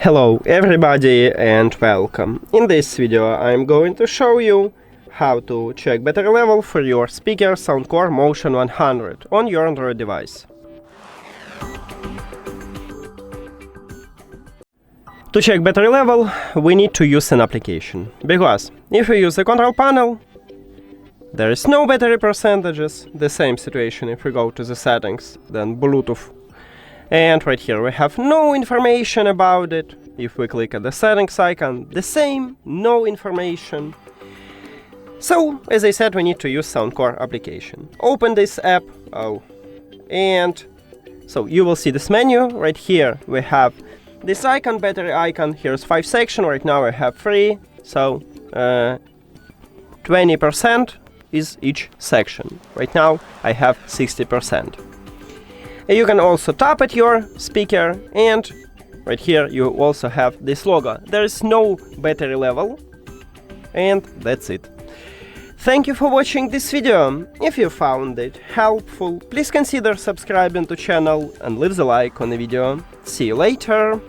Hello everybody and welcome. In this video I'm going to show you how to check battery level for your speaker SOUNDCORE Motion 100 on your Android device. To check battery level we need to use an application, because if we use the control panel there is no battery percentages. The same situation if we go to the settings, then Bluetooth. And right here we have no information about it. If we click at the settings icon, the same, no information. So, as I said, we need to use SOUNDCORE application. Open this app, and so you will see this menu. Right here we have this icon, battery icon. Here's 5 sections. Right now I have 3, so 20% is each section. Right now I have 60%. You can also tap at your speaker, and right here you also have this logo. There is no battery level, and that's it. Thank you for watching this video. If you found it helpful, please consider subscribing to channel and leave the like on the video. See you later!